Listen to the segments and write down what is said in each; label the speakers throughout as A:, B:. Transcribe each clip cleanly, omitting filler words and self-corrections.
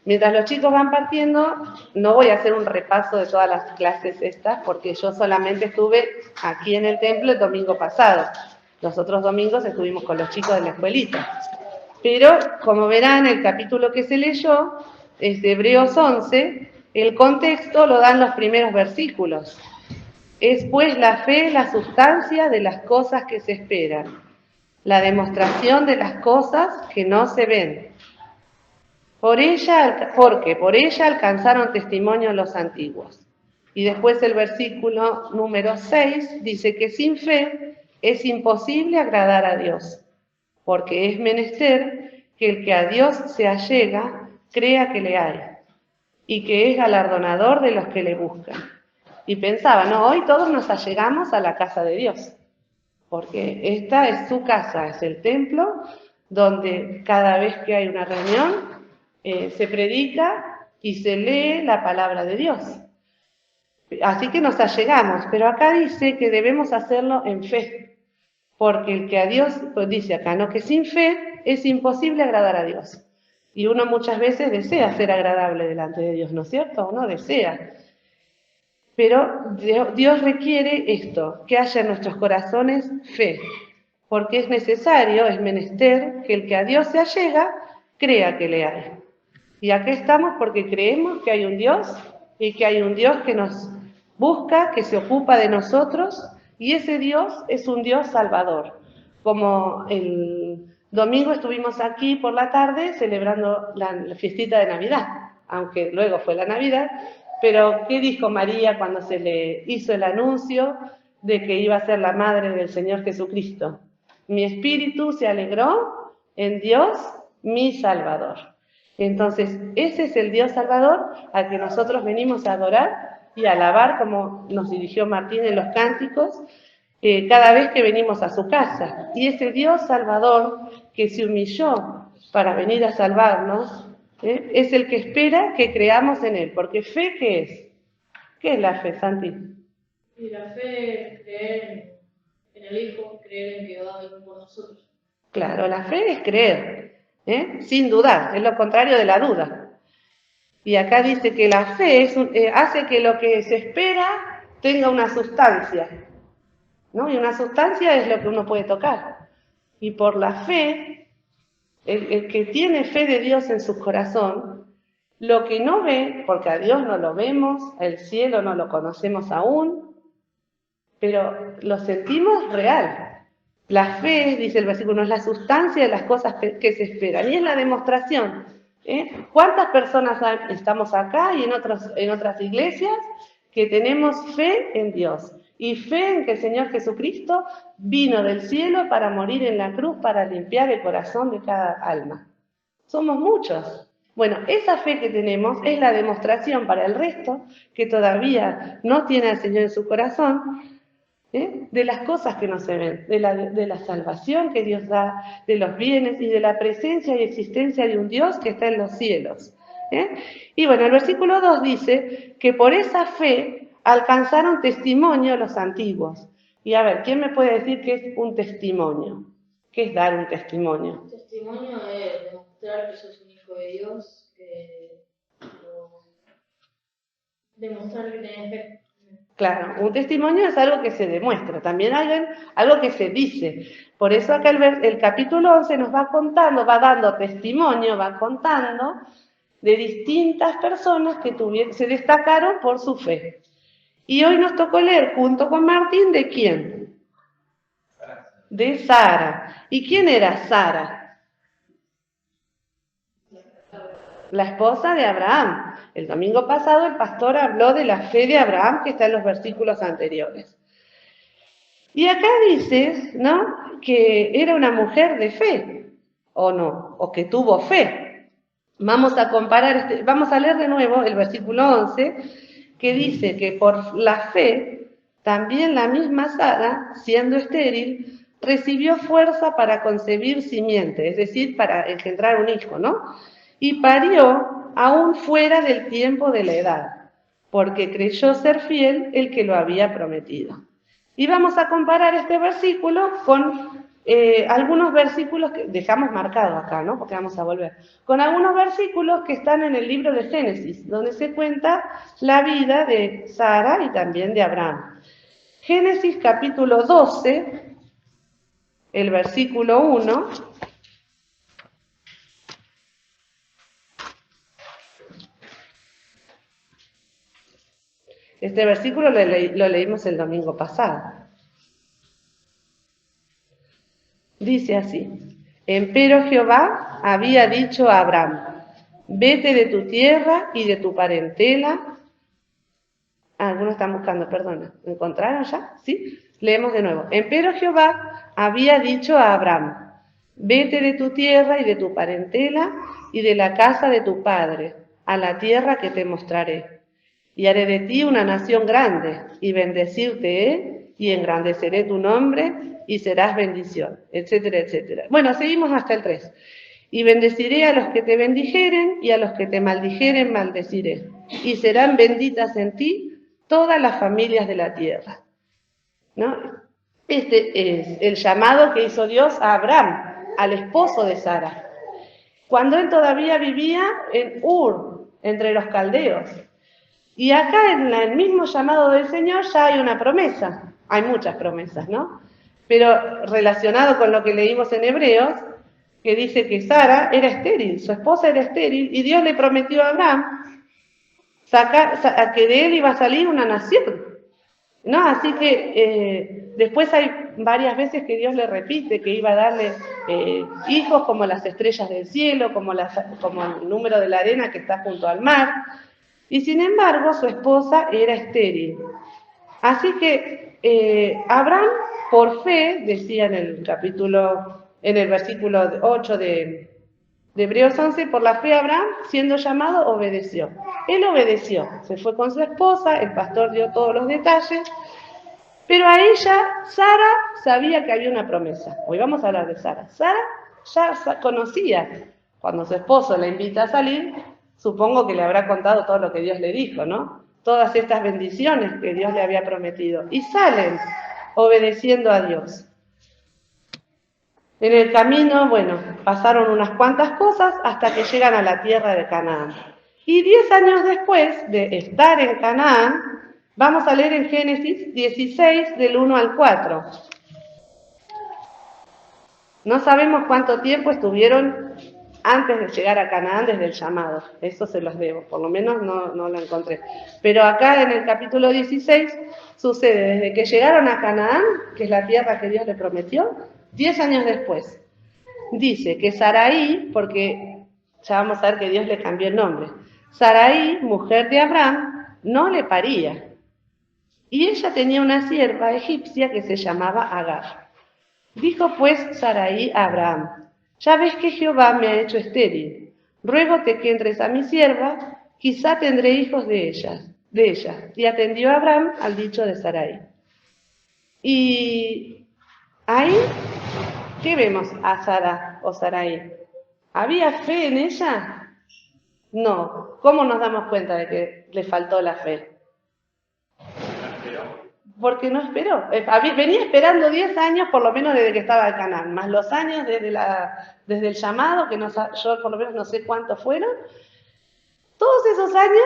A: Mientras los chicos van partiendo, no voy a hacer un repaso de todas las clases estas, porque yo solamente estuve aquí en el templo el domingo pasado. Los otros domingos estuvimos con los chicos de la escuelita. Pero, como verán, el capítulo que se leyó es de Hebreos 11, el contexto lo dan los primeros versículos. Es pues la fe la sustancia de las cosas que se esperan, la demostración de las cosas que no se ven. Porque por ella alcanzaron testimonio los antiguos. Y después el versículo número 6 dice que sin fe es imposible agradar a Dios, porque es menester que el que a Dios se allega crea que le hay, y que es galardonador de los que le buscan. Y pensaba, no, hoy todos nos allegamos a la casa de Dios, porque esta es su casa, es el templo, donde cada vez que hay una reunión se predica y se lee la palabra de Dios. Así que nos allegamos, pero acá dice que debemos hacerlo en fe, porque el que a Dios, pues dice acá, ¿no? Que sin fe es imposible agradar a Dios. Y uno muchas veces desea ser agradable delante de Dios, ¿no es cierto? Uno desea. Pero Dios requiere esto, que haya en nuestros corazones fe, porque es necesario, es menester, que el que a Dios se allega, crea que le hay. Y aquí estamos porque creemos que hay un Dios y que hay un Dios que nos busca, que se ocupa de nosotros, y ese Dios es un Dios salvador. Como el domingo estuvimos aquí por la tarde celebrando la fiestita de Navidad, aunque luego fue la Navidad, pero ¿qué dijo María cuando se le hizo el anuncio de que iba a ser la madre del Señor Jesucristo? Mi espíritu se alegró en Dios, mi Salvador. Entonces, ese es el Dios Salvador al que nosotros venimos a adorar y a alabar, como nos dirigió Martín en los cánticos, cada vez que venimos a su casa. Y ese Dios Salvador que se humilló para venir a salvarnos, es el que espera que creamos en Él. Porque fe, ¿qué es? ¿Qué es la fe, Santi?
B: Y la fe es creer en el Hijo, creer en que va a venir por nosotros.
A: Claro, la fe es creer, sin dudar, es lo contrario de la duda. Y acá dice que la fe hace que lo que se espera tenga una sustancia, ¿no? Y una sustancia es lo que uno puede tocar. Y por la fe, el que tiene fe de Dios en su corazón, lo que no ve, porque a Dios no lo vemos, el cielo no lo conocemos aún, pero lo sentimos real. La fe, dice el versículo, es la sustancia de las cosas que se esperan, y es la demostración. ¿Cuántas personas estamos acá y en otras iglesias que tenemos fe en Dios? Y fe en que el Señor Jesucristo vino del cielo para morir en la cruz, para limpiar el corazón de cada alma. Somos muchos. Bueno, esa fe que tenemos es la demostración para el resto que todavía no tiene al Señor en su corazón, de las cosas que no se ven, de la salvación que Dios da, de los bienes y de la presencia y existencia de un Dios que está en los cielos. Y bueno, el versículo 2 dice que por esa fe alcanzaron testimonio los antiguos. Y a ver, ¿quién me puede decir qué es un testimonio? ¿Qué es dar un testimonio?
B: Un testimonio es demostrar que sos un hijo de Dios, demostrar que tenés fe.
A: Claro, un testimonio es algo que se demuestra, también hay algo que se dice. Por eso acá el capítulo 11 nos va contando, va dando testimonio, va contando de distintas personas que se destacaron por su fe. Y hoy nos tocó leer junto con Martín, ¿de quién? De Sara. ¿Y quién era Sara? La esposa de Abraham. El domingo pasado el pastor habló de la fe de Abraham que está en los versículos anteriores. Y acá dice, ¿no?, que era una mujer de fe, o no, o que tuvo fe. Vamos a comparar, vamos a leer de nuevo el versículo 11, que dice que por la fe, también la misma Sara, siendo estéril, recibió fuerza para concebir simiente, es decir, para engendrar un hijo, ¿no? Y parió aún fuera del tiempo de la edad, porque creyó ser fiel el que lo había prometido. Y vamos a comparar este versículo con algunos versículos que dejamos marcados acá, ¿no? Porque vamos a volver. Con algunos versículos que están en el libro de Génesis, donde se cuenta la vida de Sara y también de Abraham. Génesis capítulo 12, el versículo 1. Este versículo lo leímos el domingo pasado. Dice así: Empero Jehová había dicho a Abraham, vete de tu tierra y de tu parentela. Algunos están buscando, perdona. ¿Lo encontraron ya? ¿Sí? Leemos de nuevo. Empero Jehová había dicho a Abraham, vete de tu tierra y de tu parentela y de la casa de tu padre, a la tierra que te mostraré. Y haré de ti una nación grande, y bendecirte he, y engrandeceré tu nombre, y serás bendición, etcétera, etcétera. Bueno, seguimos hasta el 3. Y bendeciré a los que te bendijeren, y a los que te maldijeren maldeciré. Y serán benditas en ti todas las familias de la tierra. ¿No? Este es el llamado que hizo Dios a Abraham, al esposo de Sara, cuando él todavía vivía en Ur, entre los caldeos. Y acá en el mismo llamado del Señor ya hay una promesa. Hay muchas promesas, ¿no? Pero relacionado con lo que leímos en Hebreos, que dice que Sara era estéril, su esposa era estéril, y Dios le prometió a Abraham que de él iba a salir una nación, ¿no? Así que después hay varias veces que Dios le repite que iba a darle hijos como las estrellas del cielo, como el número de la arena que está junto al mar. Y sin embargo, su esposa era estéril. Así que Abraham, por fe, decía en el versículo 8 de Hebreos 11, por la fe Abraham, siendo llamado, obedeció. Él obedeció, se fue con su esposa, el pastor dio todos los detalles, pero a ella, Sara, sabía que había una promesa. Hoy vamos a hablar de Sara. Sara ya conocía, cuando su esposo la invita a salir, supongo que le habrá contado todo lo que Dios le dijo, ¿no? Todas estas bendiciones que Dios le había prometido. Y salen obedeciendo a Dios. En el camino, bueno, pasaron unas cuantas cosas hasta que llegan a la tierra de Canaán. Y 10 años después de estar en Canaán, vamos a leer en Génesis 16, del 1 al 4. No sabemos cuánto tiempo estuvieron antes de llegar a Canaán desde el llamado. Eso se los debo, por lo menos no lo encontré. Pero acá en el capítulo 16 sucede desde que llegaron a Canaán, que es la tierra que Dios le prometió, 10 años después. Dice que Sarai, porque ya vamos a ver que Dios le cambió el nombre, Sarai, mujer de Abraham, no le paría. Y ella tenía una sierva egipcia que se llamaba Agar. Dijo pues Sarai a Abraham, ya ves que Jehová me ha hecho estéril, ruégote que entres a mi sierva, quizá tendré hijos de ella. Y atendió Abraham al dicho de Sarai. Y ahí, ¿qué vemos a Sara o Sarai? ¿Había fe en ella? No. ¿Cómo nos damos cuenta de que le faltó la fe? Porque no esperó. Venía esperando 10 años por lo menos desde que estaba en Canaán, más los años desde el llamado, que yo por lo menos no sé cuántos fueron. Todos esos años,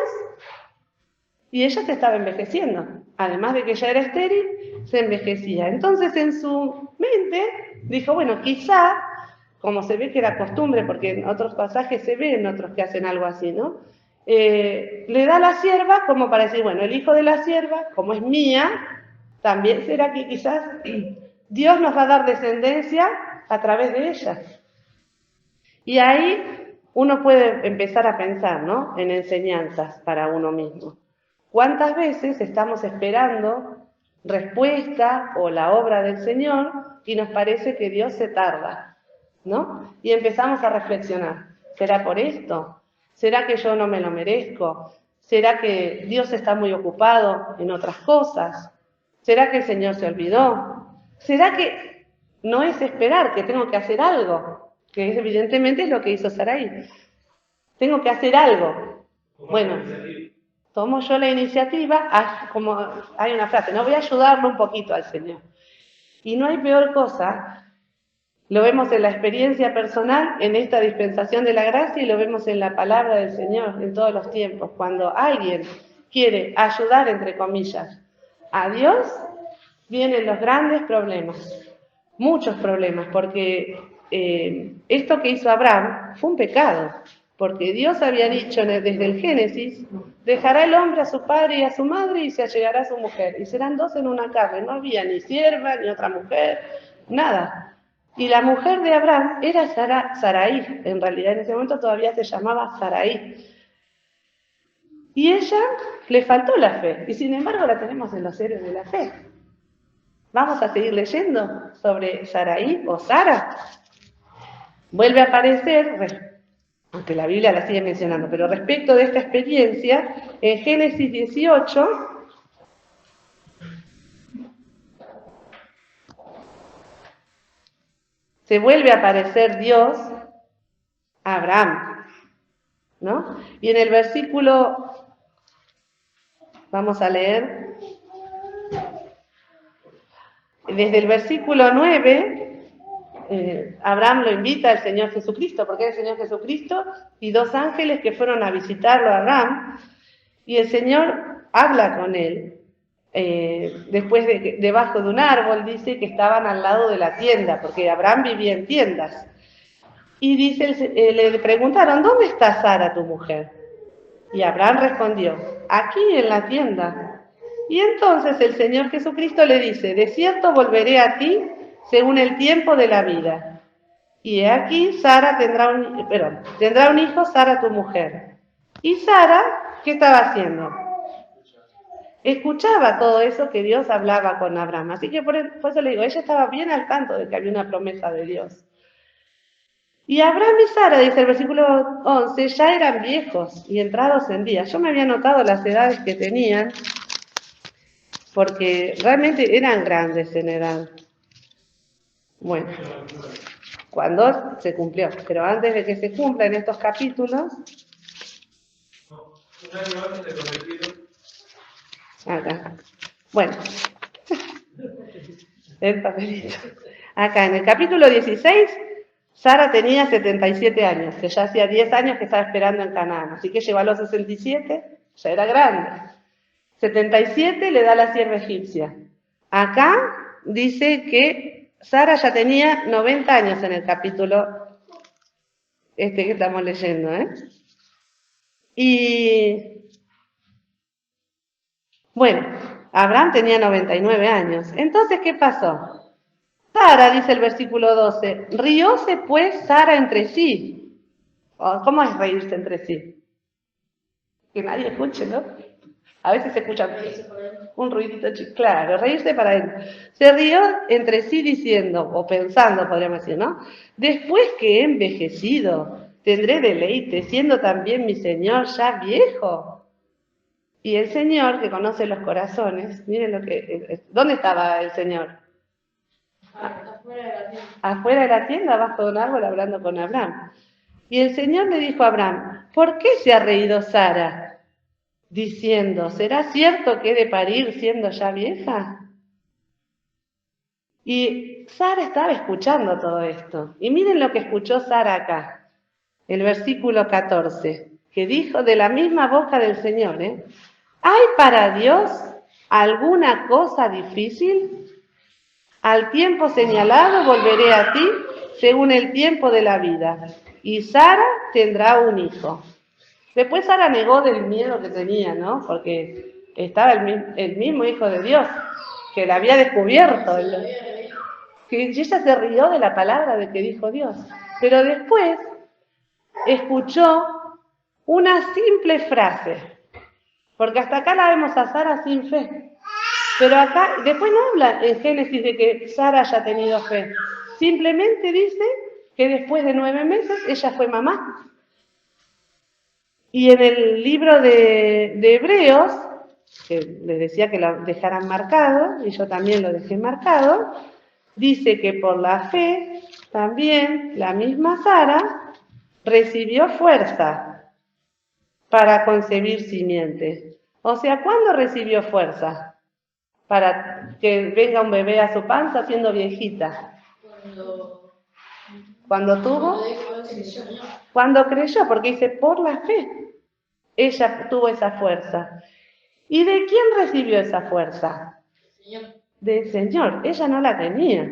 A: y ella se estaba envejeciendo. Además de que ella era estéril, se envejecía. Entonces en su mente dijo, bueno, quizá, como se ve que era costumbre, porque en otros pasajes se ven otros que hacen algo así, ¿no? Le da a la sierva como para decir, bueno, el hijo de la sierva, como es mía, también será que quizás Dios nos va a dar descendencia a través de ella. Y ahí uno puede empezar a pensar, ¿no? En enseñanzas para uno mismo. ¿Cuántas veces estamos esperando respuesta o la obra del Señor y nos parece que Dios se tarda, ¿no? Y empezamos a reflexionar, ¿será por esto? ¿Será que yo no me lo merezco? ¿Será que Dios está muy ocupado en otras cosas? ¿Será que el Señor se olvidó? ¿Será que no es esperar, que tengo que hacer algo? Que evidentemente es lo que hizo Sarai. Tengo que hacer algo. Bueno, tomo yo la iniciativa, como hay una frase, no voy a ayudarlo un poquito al Señor. Y no hay peor cosa Lo vemos en la experiencia personal, en esta dispensación de la gracia, y lo vemos en la palabra del Señor en todos los tiempos. Cuando alguien quiere ayudar, entre comillas, a Dios, vienen los grandes problemas, muchos problemas, porque esto que hizo Abraham fue un pecado, porque Dios había dicho desde el Génesis, dejará el hombre a su padre y a su madre y se allegará a su mujer, y serán dos en una carne, no había ni sierva, ni otra mujer, nada. Y la mujer de Abraham era Sarai, en realidad en ese momento todavía se llamaba Sarai. Y ella le faltó la fe, y sin embargo la tenemos en los héroes de la fe. Vamos a seguir leyendo sobre Sarai o Sara. Vuelve a aparecer, aunque la Biblia la sigue mencionando, pero respecto de esta experiencia, en Génesis 18, se vuelve a aparecer Dios a Abraham, ¿no? Y en el versículo, vamos a leer, desde el versículo 9, Abraham lo invita al Señor Jesucristo, porque es el Señor Jesucristo y dos ángeles que fueron a visitarlo a Abraham, y el Señor habla con él. Después debajo de un árbol, dice que estaban al lado de la tienda, porque Abraham vivía en tiendas. Y dice, le preguntaron, ¿dónde está Sara, tu mujer? Y Abraham respondió, aquí en la tienda. Y entonces el Señor Jesucristo le dice, de cierto volveré a ti según el tiempo de la vida. Y he aquí, Sara tendrá un hijo, Sara tu mujer. Y Sara, ¿qué estaba haciendo? Escuchaba todo eso que Dios hablaba con Abraham. Así que por eso le digo, ella estaba bien al tanto de que había una promesa de Dios. Y Abraham y Sara, dice el versículo 11, ya eran viejos y entrados en días. Yo me había notado las edades que tenían, porque realmente eran grandes en edad. Bueno, cuando se cumplió, pero antes de que se cumpla en estos capítulos,
C: un año antes de convertido.
A: Acá. Bueno, el papelito. Acá en el capítulo 16, Sara tenía 77 años, que ya hacía 10 años que estaba esperando en Canaán, así que llegó a los 67, ya era grande. 77 le da la sierva egipcia. Acá dice que Sara ya tenía 90 años en el capítulo que estamos leyendo, Y bueno, Abraham tenía 99 años. Entonces, ¿qué pasó? Sara, dice el versículo 12, rióse pues Sara entre sí. ¿Cómo es reírse entre sí? Que nadie escuche, ¿no? A veces se escucha un ruidito chico. Claro, reírse para él. Se rió entre sí diciendo, o pensando, podríamos decir, ¿no? Después que he envejecido, tendré deleite, siendo también mi Señor ya viejo. Y el Señor, que conoce los corazones, miren ¿dónde estaba el Señor?
B: Afuera de la tienda.
A: Afuera de la tienda, abajo de un árbol, hablando con Abraham. Y el Señor le dijo a Abraham, ¿por qué se ha reído Sara? Diciendo, ¿será cierto que he de parir siendo ya vieja? Y Sara estaba escuchando todo esto. Y miren lo que escuchó Sara acá, el versículo 14, que dijo de la misma boca del Señor, ¿hay para Dios alguna cosa difícil? Al tiempo señalado volveré a ti según el tiempo de la vida, y Sara tendrá un hijo. Después Sara negó del miedo que tenía, ¿no? Porque estaba el mismo hijo de Dios, que la había descubierto. Que ella se rió de la palabra de que dijo Dios. Pero después escuchó una simple frase, porque hasta acá la vemos a Sara sin fe. Pero acá, después no habla en Génesis de que Sara haya tenido fe. Simplemente dice que después de 9 meses ella fue mamá. Y en el libro de Hebreos, que les decía que lo dejaran marcado, y yo también lo dejé marcado, dice que por la fe también la misma Sara recibió fuerza para concebir simiente. O sea, ¿cuándo recibió fuerza? Para que venga un bebé a su panza siendo viejita.
B: Cuando
A: Cuando tuvo, cuando creyó, porque dice, por la fe, ella tuvo esa fuerza. ¿Y de quién recibió esa fuerza? Del Señor. Ella no la tenía.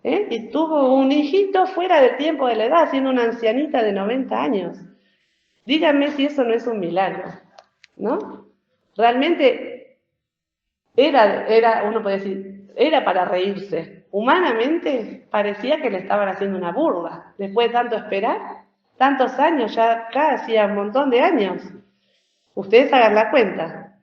A: Y tuvo un hijito fuera del tiempo de la edad, siendo una ancianita de 90 años. Díganme si eso no es un milagro, ¿no? Realmente uno puede decir, era para reírse. Humanamente parecía que le estaban haciendo una burla. Después de tanto esperar, tantos años, ya casi un montón de años. Ustedes hagan la cuenta.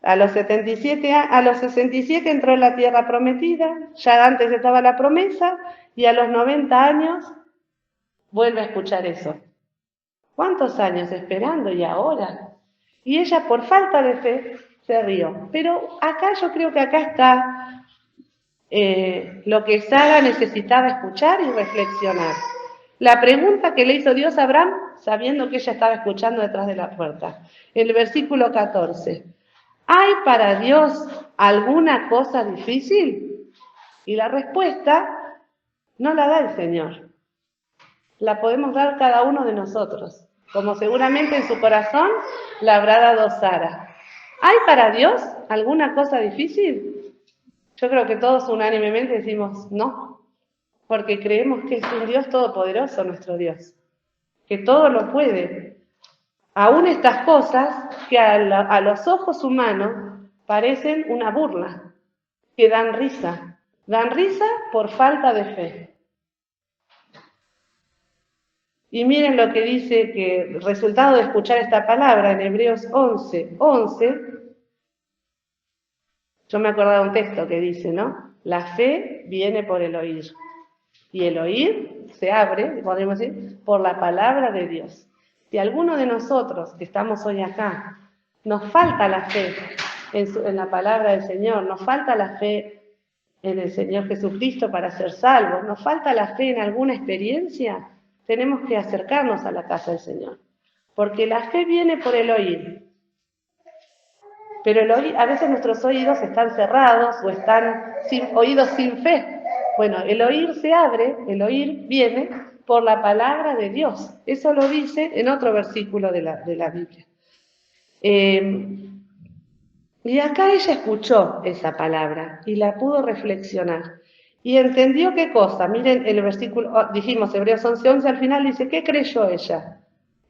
A: A los 67 entró en la tierra prometida, ya antes estaba la promesa, y a los 90 años vuelve a escuchar eso. ¿Cuántos años esperando y ahora? Y ella por falta de fe se rió. Pero acá yo creo que acá está lo que Sara necesitaba escuchar y reflexionar. La pregunta que le hizo Dios a Abraham, sabiendo que ella estaba escuchando detrás de la puerta. El versículo 14. ¿Hay para Dios alguna cosa difícil? Y la respuesta no la da el Señor. La podemos dar cada uno de nosotros, como seguramente en su corazón la habrá dado Sara. ¿Hay para Dios alguna cosa difícil? Yo creo que todos unánimemente decimos no, porque creemos que es un Dios todopoderoso nuestro Dios, que todo lo puede. Aún estas cosas que a los ojos humanos parecen una burla, que dan risa por falta de fe. Y miren lo que dice que el resultado de escuchar esta palabra en Hebreos 11, yo me acordaba de un texto que dice, ¿no? La fe viene por el oír. Y el oír se abre, podemos decir, por la palabra de Dios. Si alguno de nosotros que estamos hoy acá, nos falta la fe en la palabra del Señor, nos falta la fe en el Señor Jesucristo para ser salvos, nos falta la fe en alguna experiencia, tenemos que acercarnos a la casa del Señor. Porque la fe viene por el oír. Pero a veces nuestros oídos están cerrados o están oídos sin fe. Bueno, el oír se abre, el oír viene por la palabra de Dios. Eso lo dice en otro versículo de la Biblia. Y acá ella escuchó esa palabra y la pudo reflexionar. Y entendió qué cosa. Miren el versículo, dijimos Hebreos 11:11 al final dice, ¿qué creyó ella?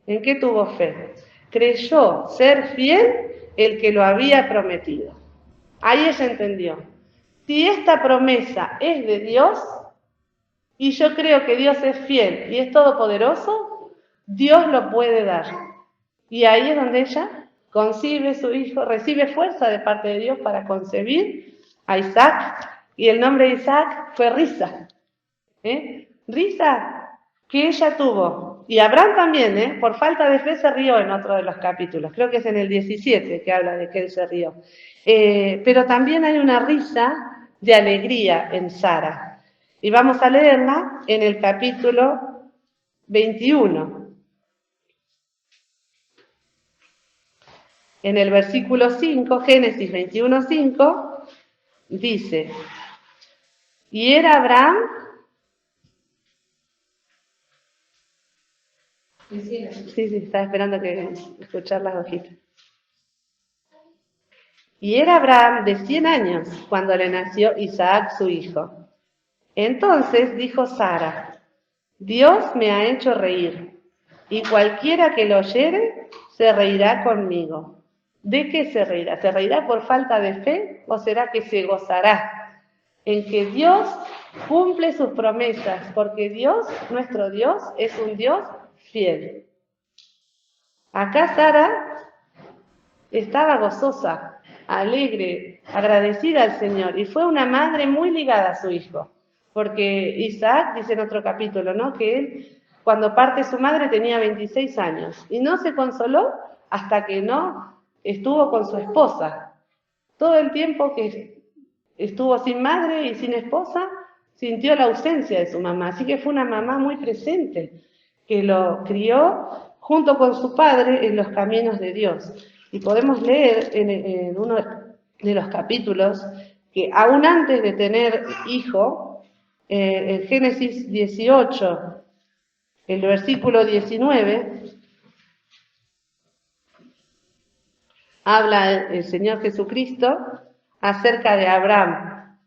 A: ¿En qué tuvo fe? Creyó ser fiel el que lo había prometido. Ahí ella entendió. Si esta promesa es de Dios, y yo creo que Dios es fiel y es todopoderoso, Dios lo puede dar. Y ahí es donde ella concibe su hijo, recibe fuerza de parte de Dios para concebir a Isaac, y el nombre de Isaac fue Risa. Risa que ella tuvo. Y Abraham también, por falta de fe se rió en otro de los capítulos, creo que es en el 17 que habla de que él se rió. Pero también hay una risa de alegría en Sara. Y vamos a leerla en el capítulo 21. En el versículo 5, Génesis 21:5, dice, y era Abraham... Sí, estaba esperando que escuchar las hojitas. Y era Abraham de 100 años cuando le nació Isaac su hijo. Entonces dijo Sara, Dios me ha hecho reír, y cualquiera que lo oyere se reirá conmigo. ¿De qué se reirá? ¿Se reirá por falta de fe o será que se gozará en que Dios cumple sus promesas? Porque Dios, nuestro Dios, es un Dios fiel. Acá Sara estaba gozosa, alegre, agradecida al Señor, y fue una madre muy ligada a su hijo, porque Isaac, dice en otro capítulo, ¿no?, que él, cuando parte su madre, tenía 26 años, y no se consoló hasta que no estuvo con su esposa. Todo el tiempo que estuvo sin madre y sin esposa, sintió la ausencia de su mamá, así que fue una mamá muy presente, que lo crió junto con su padre en los caminos de Dios. Y podemos leer en uno de los capítulos que aún antes de tener hijo, en Génesis 18, El versículo 19 habla el Señor Jesucristo acerca de Abraham.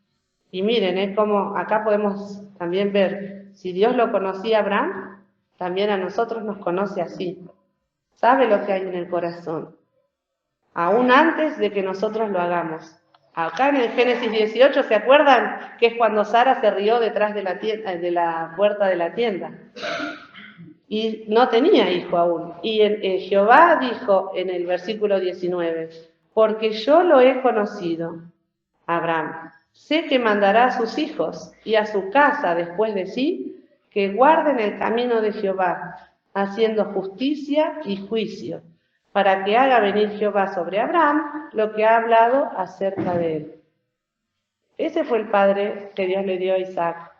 A: Y miren, es como acá podemos también ver, si Dios lo conocía a Abraham, también a nosotros nos conoce así. Sabe lo que hay en el corazón, aún antes de que nosotros lo hagamos. Acá en el Génesis 18, ¿se acuerdan? Que es cuando Sara se rió detrás de la puerta de la tienda. Y no tenía hijo aún. Y Jehová dijo en el versículo 19, porque yo lo he conocido, Abraham, sé que mandará a sus hijos y a su casa después de sí, que guarden el camino de Jehová, haciendo justicia y juicio, para que haga venir Jehová sobre Abraham lo que ha hablado acerca de él. Ese fue el padre que Dios le dio a Isaac.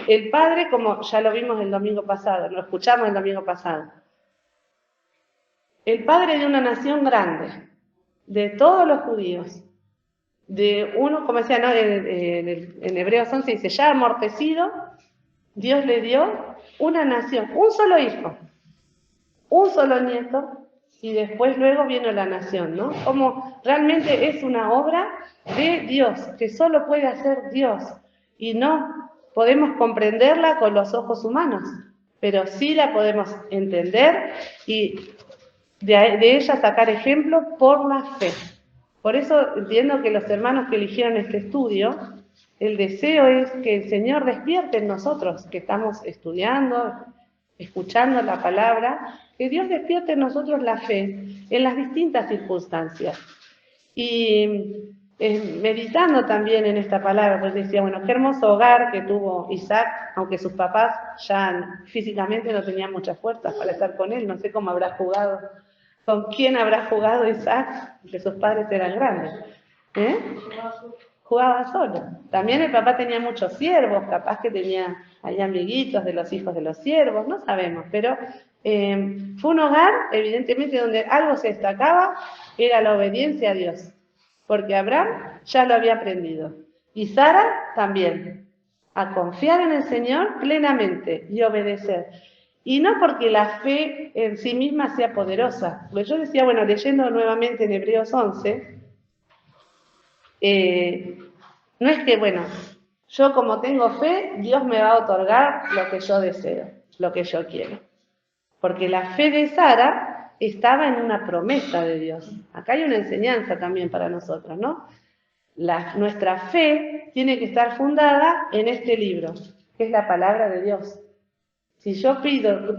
A: El padre, como ya lo vimos el domingo pasado, lo escuchamos el domingo pasado, el padre de una nación grande, de todos los judíos, de uno, como decía, ¿no? en Hebreos 11 dice, ya amortecido, Dios le dio una nación, un solo hijo, un solo nieto, y después luego viene la nación, ¿no? Como realmente es una obra de Dios, que solo puede hacer Dios, y no podemos comprenderla con los ojos humanos, pero sí la podemos entender y de ella sacar ejemplo por la fe. Por eso entiendo que los hermanos que eligieron este estudio, el deseo es que el Señor despierte en nosotros, que estamos estudiando, escuchando la palabra, que Dios despierte en nosotros la fe en las distintas circunstancias. Y meditando también en esta palabra, pues decía, bueno, qué hermoso hogar que tuvo Isaac, aunque sus papás ya físicamente no tenían muchas fuerzas para estar con él, no sé cómo habrá jugado, con quién habrá jugado Isaac, que sus padres eran grandes. Jugaba solo. También el papá tenía muchos siervos, capaz que tenía ahí amiguitos de los hijos de los siervos, no sabemos, pero fue un hogar, evidentemente, donde algo se destacaba, era la obediencia a Dios, porque Abraham ya lo había aprendido, y Sara también, a confiar en el Señor plenamente y obedecer. Y no porque la fe en sí misma sea poderosa, porque yo decía, bueno, leyendo nuevamente en Hebreos 11, no es que, bueno, yo como tengo fe, Dios me va a otorgar lo que yo deseo, lo que yo quiero. Porque la fe de Sara estaba en una promesa de Dios. Acá hay una enseñanza también para nosotros, ¿no? Nuestra fe tiene que estar fundada en este libro, que es la palabra de Dios. Si yo pido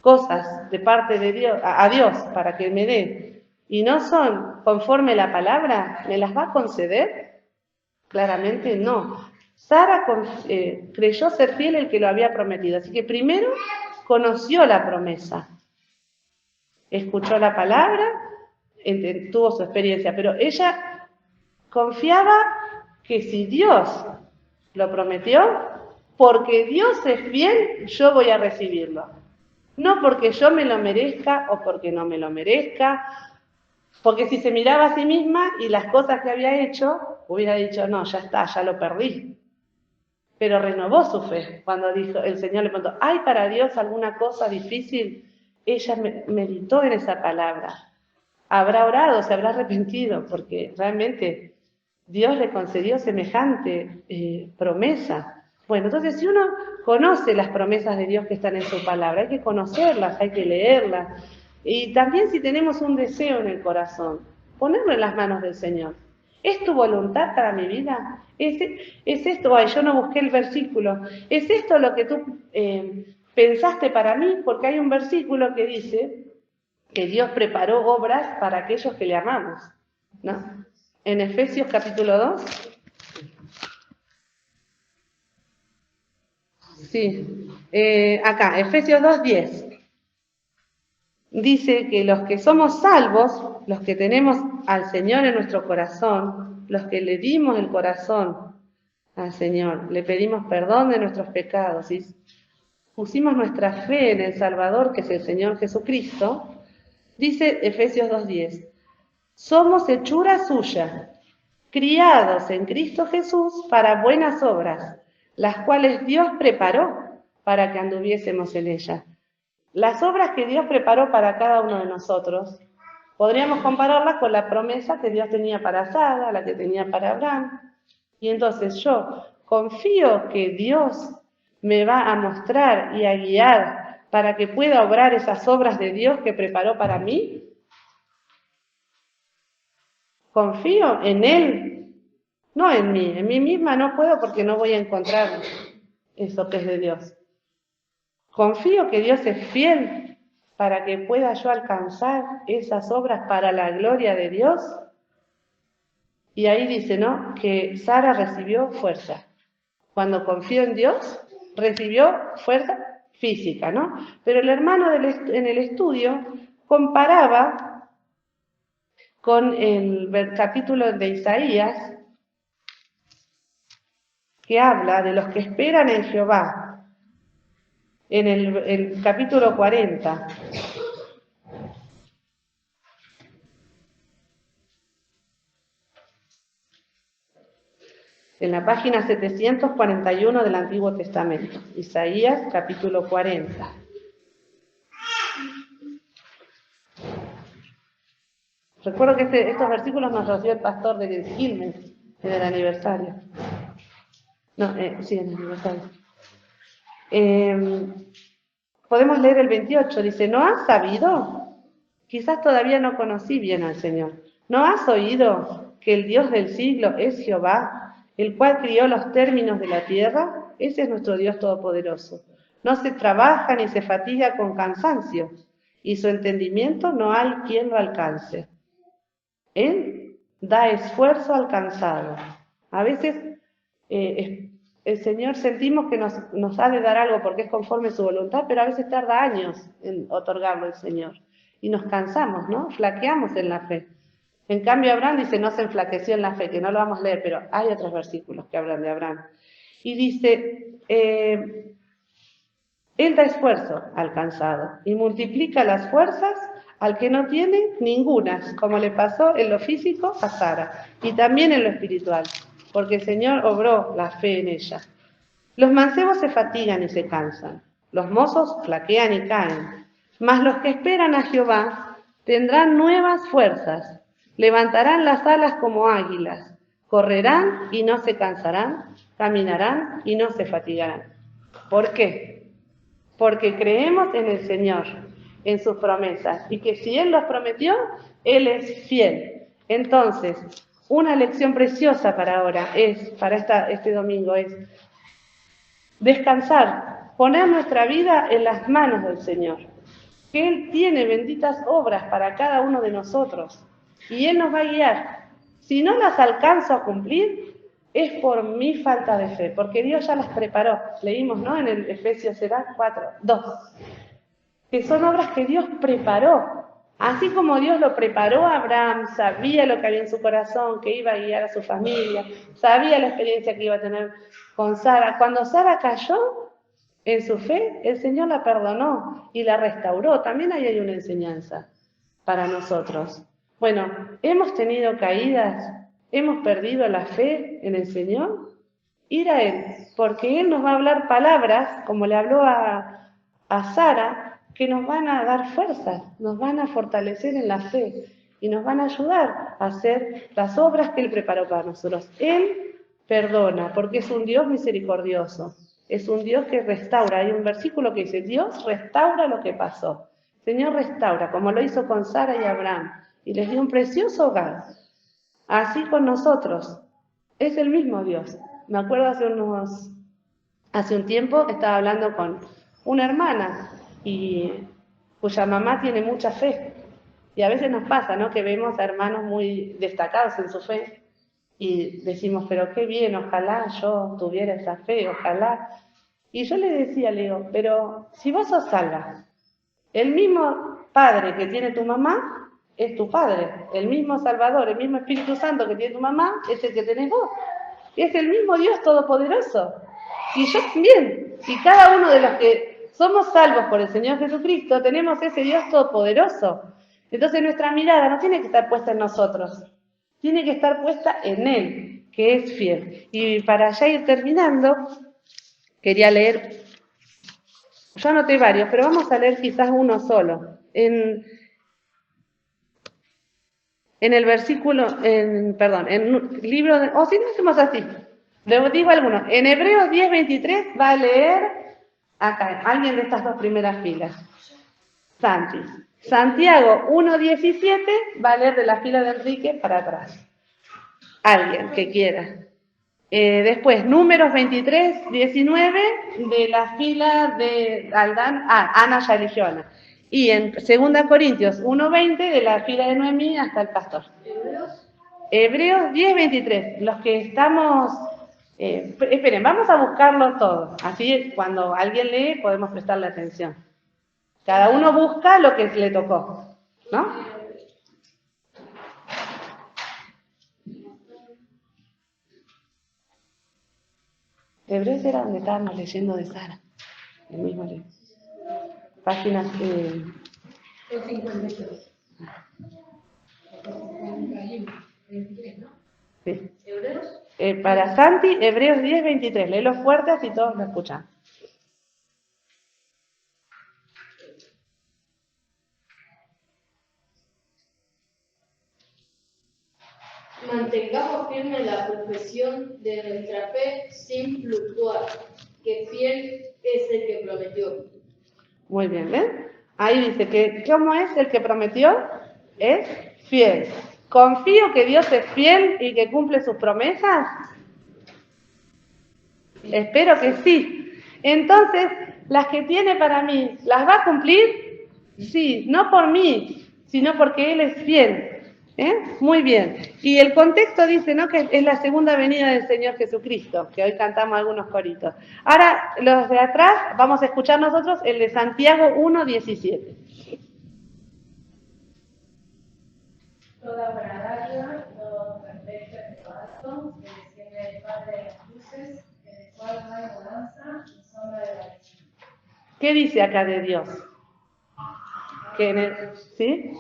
A: cosas de parte de Dios, a Dios para que me dé, y no son conforme la palabra, ¿me las va a conceder? Claramente no. Sara creyó ser fiel el que lo había prometido, así que primero conoció la promesa, escuchó la palabra, tuvo su experiencia, pero ella confiaba que si Dios lo prometió, porque Dios es fiel, yo voy a recibirlo. No porque yo me lo merezca o porque no me lo merezca, porque si se miraba a sí misma y las cosas que había hecho, hubiera dicho, no, ya está, ya lo perdí. Pero renovó su fe. Cuando dijo, el Señor le preguntó, ¿hay para Dios alguna cosa difícil? Ella meditó en esa palabra. Habrá orado, se habrá arrepentido, porque realmente Dios le concedió semejante promesa. Bueno, entonces si uno conoce las promesas de Dios que están en su palabra, hay que conocerlas, hay que leerlas. Y también si tenemos un deseo en el corazón, ponerlo en las manos del Señor. ¿Es tu voluntad para mi vida? ¿Es esto? Ay, yo no busqué el versículo. ¿Es esto lo que tú pensaste para mí? Porque hay un versículo que dice que Dios preparó obras para aquellos que le amamos, ¿no? En Efesios capítulo 2. Sí, acá, Efesios 2:10. Dice que los que somos salvos, los que tenemos al Señor en nuestro corazón, los que le dimos el corazón al Señor, le pedimos perdón de nuestros pecados y pusimos nuestra fe en el Salvador, que es el Señor Jesucristo, dice Efesios 2:10, somos hechura suya, criados en Cristo Jesús para buenas obras, las cuales Dios preparó para que anduviésemos en ella. Las obras que Dios preparó para cada uno de nosotros, podríamos compararlas con la promesa que Dios tenía para Sara, la que tenía para Abraham. Y entonces yo confío que Dios me va a mostrar y a guiar para que pueda obrar esas obras de Dios que preparó para mí. Confío en Él, no en mí. En mí misma no puedo porque no voy a encontrar eso que es de Dios. Confío que Dios es fiel para que pueda yo alcanzar esas obras para la gloria de Dios. Y ahí dice, ¿no?, que Sara recibió fuerza. Cuando confió en Dios, recibió fuerza física, ¿no? Pero el hermano en el estudio comparaba con el capítulo de Isaías, que habla de los que esperan en Jehová, en el capítulo 40. En la página 741 del Antiguo Testamento, Isaías capítulo 40. Recuerdo que estos versículos nos los dio el pastor de Quilmes en el aniversario. Sí, en el aniversario. Podemos leer el 28, dice, ¿no has sabido? Quizás todavía no conocí bien al Señor. ¿No has oído que el Dios del siglo es Jehová, el cual crió los términos de la tierra? Ese es nuestro Dios todopoderoso. No se trabaja ni se fatiga con cansancio, y su entendimiento no hay quien lo alcance. Él da esfuerzo al cansado. A veces el Señor sentimos que nos ha de dar algo porque es conforme a su voluntad, pero a veces tarda años en otorgarlo el Señor. Y nos cansamos, ¿no? Flaqueamos en la fe. En cambio, Abraham dice, no se enflaqueció en la fe, que no lo vamos a leer, pero hay otros versículos que hablan de Abraham. Y dice, él da esfuerzo al cansado y multiplica las fuerzas al que no tiene ninguna, como le pasó en lo físico a Sara, y también en lo espiritual, porque el Señor obró la fe en ella. Los mancebos se fatigan y se cansan, los mozos flaquean y caen, mas los que esperan a Jehová tendrán nuevas fuerzas, levantarán las alas como águilas, correrán y no se cansarán, caminarán y no se fatigarán. ¿Por qué? Porque creemos en el Señor, en sus promesas, y que si Él los prometió, Él es fiel. Entonces, una lección preciosa para ahora para este domingo es descansar, poner nuestra vida en las manos del Señor, que Él tiene benditas obras para cada uno de nosotros, y Él nos va a guiar. Si no las alcanzo a cumplir, es por mi falta de fe, porque Dios ya las preparó. Leímos, ¿no?, en el Efesios 2, que son obras que Dios preparó. Así como Dios lo preparó a Abraham, sabía lo que había en su corazón, que iba a guiar a su familia, sabía la experiencia que iba a tener con Sara. Cuando Sara cayó en su fe, el Señor la perdonó y la restauró. También ahí hay una enseñanza para nosotros. Bueno, hemos tenido caídas, hemos perdido la fe en el Señor. Ir a Él, porque Él nos va a hablar palabras, como le habló a Sara, que nos van a dar fuerza, nos van a fortalecer en la fe y nos van a ayudar a hacer las obras que Él preparó para nosotros. Él perdona, porque es un Dios misericordioso, es un Dios que restaura. Hay un versículo que dice, Dios restaura lo que pasó. El Señor restaura, como lo hizo con Sara y Abraham, y les dio un precioso hogar. Así con nosotros, es el mismo Dios. Me acuerdo hace un tiempo estaba hablando con una hermana cuya mamá tiene mucha fe. Y a veces nos pasa, ¿no?, que vemos a hermanos muy destacados en su fe y decimos, pero qué bien, ojalá yo tuviera esa fe, ojalá. Y yo le digo, pero si vos sos salva, el mismo Padre que tiene tu mamá es tu Padre, el mismo Salvador, el mismo Espíritu Santo que tiene tu mamá es el que tenés vos. Es el mismo Dios Todopoderoso. Y yo también. Y cada uno de los que somos salvos por el Señor Jesucristo, tenemos ese Dios Todopoderoso. Entonces nuestra mirada no tiene que estar puesta en nosotros, tiene que estar puesta en Él, que es fiel. Y para ya ir terminando, quería leer Yo anoté varios, pero vamos a leer quizás uno solo. En el versículo, perdón, en un libro de, si no hacemos así, le digo algunos. En Hebreos 10:23 va a leer acá, alguien de estas dos primeras filas. Santi. Santiago 1:17 va a leer de la fila de Enrique para atrás. Alguien que quiera. Después, Números 23:19 de la fila de Aldán, Ana ya eligió Ana. Y en 2 Corintios 1:20 de la fila de Noemí hasta el pastor. Hebreos 10:23. Los que estamos... esperen, vamos a buscarlo todo. Así cuando alguien lee podemos prestarle atención. Cada uno busca lo que le tocó, ¿no? Hebreos era donde estábamos leyendo de Sara. El mismo libro. Páginas...
C: 52. 23, ¿no?
A: Sí.
B: ¿Hebreos?
A: Para Santi, Hebreos 10:23. Léelo fuerte así todos lo escuchan.
B: Mantengamos firme la profesión de nuestra fe sin fluctuar, que fiel es el que prometió.
A: Muy bien, ¿ven? Ahí dice que, ¿cómo es el que prometió? Es fiel. ¿Confío que Dios es fiel y que cumple sus promesas? Espero que sí. Entonces, las que tiene para mí, ¿las va a cumplir? Sí, no por mí, sino porque Él es fiel. Muy bien. Y el contexto dice, ¿no?, que es la segunda venida del Señor Jesucristo, que hoy cantamos algunos coritos. Ahora, los de atrás, vamos a escuchar nosotros el de Santiago 1:17.
C: Toda buena dádiva, todo perfecto en lo alto, que desciende del Padre de las luces, en el cual no hay mudanza ni sombra de variación.
A: ¿Qué dice acá de Dios? ¿Sí?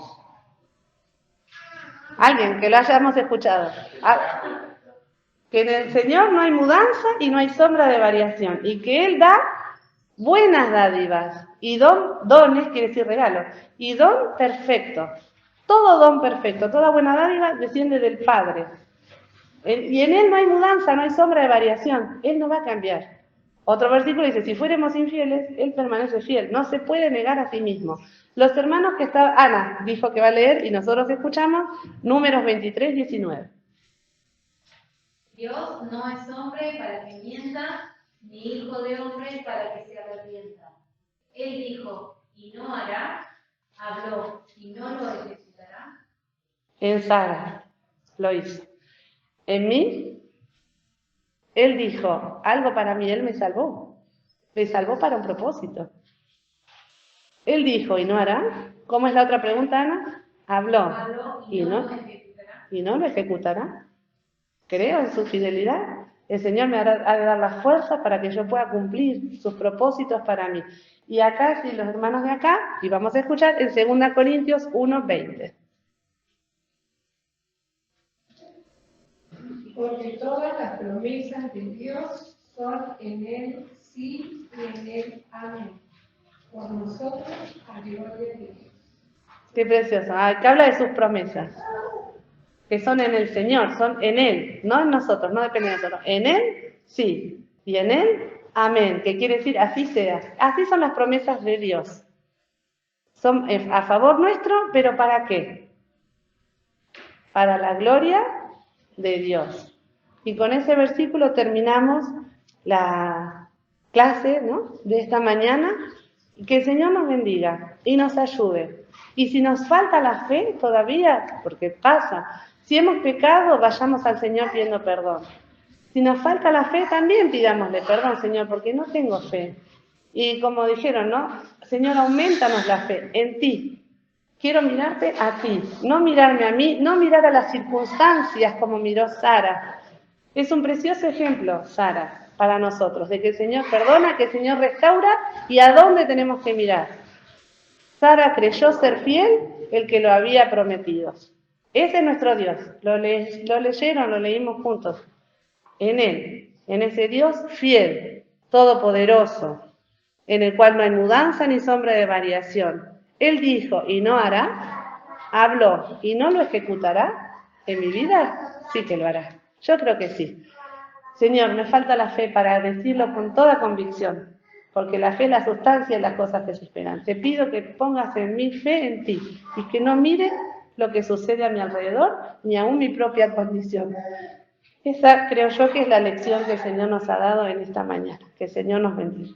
A: Alguien que lo hayamos escuchado. Que en el Señor no hay mudanza y no hay sombra de variación. Y que Él da buenas dádivas. Y dones, quiere decir regalo. Y don perfecto. Todo don perfecto, toda buena dádiva desciende del Padre. Y en Él no hay mudanza, no hay sombra de variación. Él no va a cambiar. Otro versículo dice, si fuéramos infieles, Él permanece fiel. No se puede negar a sí mismo. Los hermanos que estaban, Ana dijo que va a leer y nosotros escuchamos, Números 23:19.
D: Dios no es hombre para que mienta, ni hijo de hombre para que se arrepienta. Él dijo, y no hará, habló, y no lo ejecutará.
A: En Sara lo hizo. En mí, Él dijo, algo para mí, Él me salvó. Me salvó para un propósito. Él dijo, ¿y no hará? ¿Cómo es la otra pregunta, Ana? Habló, ¿y no lo ejecutará? Creo en su fidelidad. El Señor me ha de dar la fuerza para que yo pueda cumplir sus propósitos para mí. Y acá, si los hermanos de acá, y vamos a escuchar en 2 Corintios 1:20.
C: Porque todas las promesas de Dios son en Él sí y en Él amén. Por nosotros, a gloria de Dios.
A: Qué precioso. Que habla de sus promesas. Que son en el Señor, son en Él, no en nosotros, no depende de nosotros. En Él, sí. Y en Él, amén. Que quiere decir, así sea. Así son las promesas de Dios. Son a favor nuestro, pero ¿para qué? Para la gloria de Dios. Y con ese versículo terminamos la clase, ¿no?, de esta mañana. Que el Señor nos bendiga y nos ayude. Y si nos falta la fe todavía, porque pasa, si hemos pecado, vayamos al Señor pidiendo perdón. Si nos falta la fe, también pidámosle perdón, Señor, porque no tengo fe. Y como dijeron, ¿no? Señor, aumentanos la fe en ti. Quiero mirarte a ti, no mirarme a mí, no mirar a las circunstancias como miró Sara. Es un precioso ejemplo, Sara, para nosotros, de que el Señor perdona, que el Señor restaura y a dónde tenemos que mirar. Sara creyó ser fiel el que lo había prometido. Ese es nuestro Dios. Lo leyeron, lo leímos juntos. En Él, en ese Dios fiel, todopoderoso, en el cual no hay mudanza ni sombra de variación. Él dijo y no hará, habló y no lo ejecutará. ¿En mi vida? Sí que lo hará. Yo creo que sí. Señor, me falta la fe para decirlo con toda convicción, porque la fe es la sustancia de las cosas que se esperan. Te pido que pongas en mi fe en ti y que no mire lo que sucede a mi alrededor, ni aún mi propia condición. Esa creo yo que es la lección que el Señor nos ha dado en esta mañana. Que el Señor nos bendiga.